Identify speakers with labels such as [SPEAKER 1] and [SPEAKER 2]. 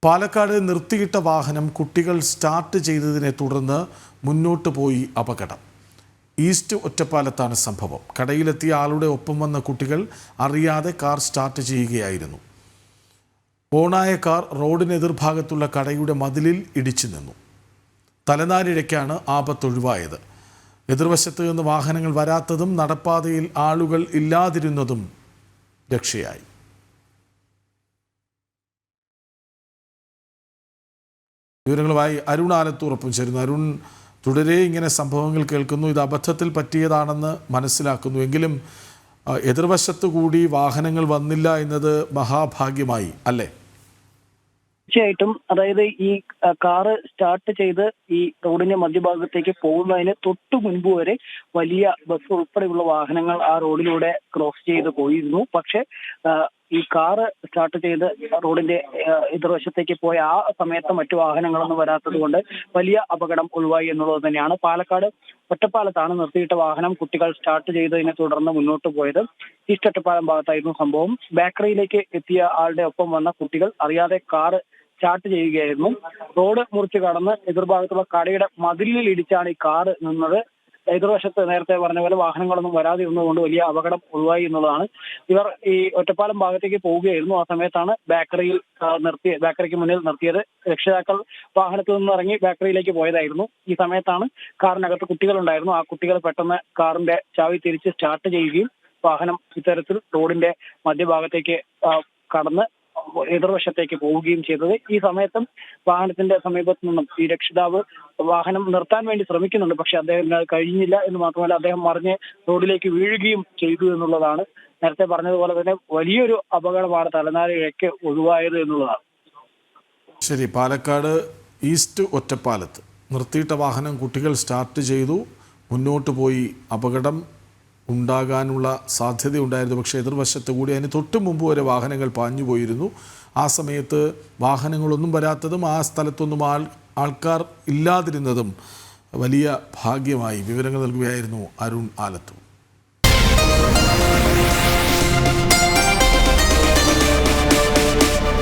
[SPEAKER 1] പാലക്കാട് നിർത്തിയിട്ട വാഹനം കുട്ടികൾ സ്റ്റാർട്ട് ചെയ്തതിനെ തുടർന്ന് മുന്നോട്ട് പോയി അപകടം. ഈസ്റ്റ് ഒറ്റപ്പാലത്താണ് സംഭവം. കടയിലെത്തിയ ആളുടെ ഒപ്പം വന്ന കുട്ടികൾ അറിയാതെ കാർ സ്റ്റാർട്ട് ചെയ്യുകയായിരുന്നു. ഓണായ കാർ റോഡിന് എതിർഭാഗത്തുള്ള കടയുടെ മതിലിൽ ഇടിച്ചു നിന്നു. തലനാരിഴയ്ക്കാണ് ആപത്തൊഴിവായത്. എതിർവശത്ത് നിന്ന് വാഹനങ്ങൾ വരാത്തതും നടപ്പാതയിൽ ആളുകൾ ഇല്ലാതിരുന്നതും രക്ഷയായി. വിവരങ്ങളുമായി അരുൺ ആലത്തൂറൊപ്പം ചേരുന്നു. അരുൺ, തുടരെ ഇങ്ങനെ സംഭവങ്ങൾ കേൾക്കുന്നു. ഇത് അബദ്ധത്തിൽ പറ്റിയതാണെന്ന് മനസ്സിലാക്കുന്നു. എങ്കിലും എതിർവശത്തു കൂടി വാഹനങ്ങൾ വന്നില്ല എന്നത് മഹാഭാഗ്യമായി അല്ലേ?
[SPEAKER 2] തീർച്ചയായിട്ടും. അതായത് ഈ കാറ് സ്റ്റാർട്ട് ചെയ്ത് ഈ റോഡിന്റെ മധ്യഭാഗത്തേക്ക് പോകുന്നതിന് തൊട്ടു മുൻപ് വരെ വലിയ ബസ് ഉൾപ്പെടെയുള്ള വാഹനങ്ങൾ ആ റോഡിലൂടെ ക്രോസ് ചെയ്ത് പോയിരുന്നു. പക്ഷെ ഈ കാറ് സ്റ്റാർട്ട് ചെയ്ത് റോഡിന്റെ എതിർവശത്തേക്ക് പോയ ആ സമയത്ത് മറ്റു വാഹനങ്ങളൊന്നും വരാത്തത് കൊണ്ട് വലിയ അപകടം ഒഴിവായി എന്നുള്ളത് തന്നെയാണ്. പാലക്കാട് ഒറ്റപ്പാലത്താണ് നിർത്തിയിട്ട വാഹനം കുട്ടികൾ സ്റ്റാർട്ട് ചെയ്തതിനെ തുടർന്ന് മുന്നോട്ട് പോയത്. ഈസ്റ്റ് ഒറ്റപ്പാലം ഭാഗത്തായിരുന്നു സംഭവം. ബേക്കറിയിലേക്ക് എത്തിയ ആളുടെ ഒപ്പം വന്ന കുട്ടികൾ അറിയാതെ കാറ് സ്റ്റാർട്ട് ചെയ്യുകയായിരുന്നു. റോഡ് മുറിച്ച് കടന്ന് എതിർഭാഗത്തുള്ള കടയുടെ മതിലിൽ ഇടിച്ചാണ് ഈ കാറ് നിന്നത്. എതിർവശത്ത് നേരത്തെ പറഞ്ഞ പോലെ വാഹനങ്ങളൊന്നും വരാതെ ഇരുന്നതുകൊണ്ട് വലിയ അപകടം ഒഴിവായി എന്നുള്ളതാണ്. ഇവർ ഈ ഒറ്റപ്പാലം ഭാഗത്തേക്ക് പോവുകയായിരുന്നു. ആ സമയത്താണ് ബേക്കറിക്ക് മുന്നിൽ നിർത്തിയത്. രക്ഷിതാക്കൾ വാഹനത്തിൽ നിന്ന് ഇറങ്ങി ബേക്കറിയിലേക്ക് പോയതായിരുന്നു. ഈ സമയത്താണ് കാറിനകത്ത് കുട്ടികളുണ്ടായിരുന്നു. ആ കുട്ടികൾ പെട്ടെന്ന് കാറിന്റെ ചാവി തിരിച്ച് സ്റ്റാർട്ട് ചെയ്യുകയും വാഹനം ഇത്തരത്തിൽ റോഡിന്റെ മധ്യഭാഗത്തേക്ക് കടന്ന് എതിർവശത്തേക്ക് പോവുകയും ചെയ്തത്. ഈ സമയത്തും വാഹനത്തിന്റെ സമീപത്തു നിന്നും ഈ രക്ഷിതാവ് വാഹനം നിർത്താൻ വേണ്ടി ശ്രമിക്കുന്നുണ്ട്. പക്ഷെ അദ്ദേഹത്തിന് അത് കഴിഞ്ഞില്ല എന്ന് മാത്രമല്ല, അദ്ദേഹം മറിഞ്ഞ് റോഡിലേക്ക് വീഴുകയും ചെയ്തു എന്നുള്ളതാണ്. നേരത്തെ പറഞ്ഞതുപോലെ തന്നെ വലിയൊരു അപകടമാണ് തലനാരിഴയ്ക്ക് ഒഴിവായത് എന്നുള്ളതാണ്.
[SPEAKER 1] ശരി, പാലക്കാട് ഈസ്റ്റ് ഒറ്റപ്പാലത്ത് നിർത്തിയിട്ട വാഹനം കുട്ടികൾ സ്റ്റാർട്ട് ചെയ്തു, മുന്നോട്ട് പോയി. അപകടം ഉണ്ടാകാനുള്ള സാധ്യതയുണ്ടായിരുന്നു. പക്ഷേ എതിർവശത്ത് കൂടി അതിന് തൊട്ട് മുമ്പ് വരെ വാഹനങ്ങൾ പാഞ്ഞു പോയിരുന്നു. ആ സമയത്ത് വാഹനങ്ങളൊന്നും വരാത്തതും ആ സ്ഥലത്തൊന്നും ആൾക്കാർ ഇല്ലാതിരുന്നതും വലിയ ഭാഗ്യമായി. വിവരങ്ങൾ നൽകുകയായിരുന്നു അരുൺ ആലത്തൂർ.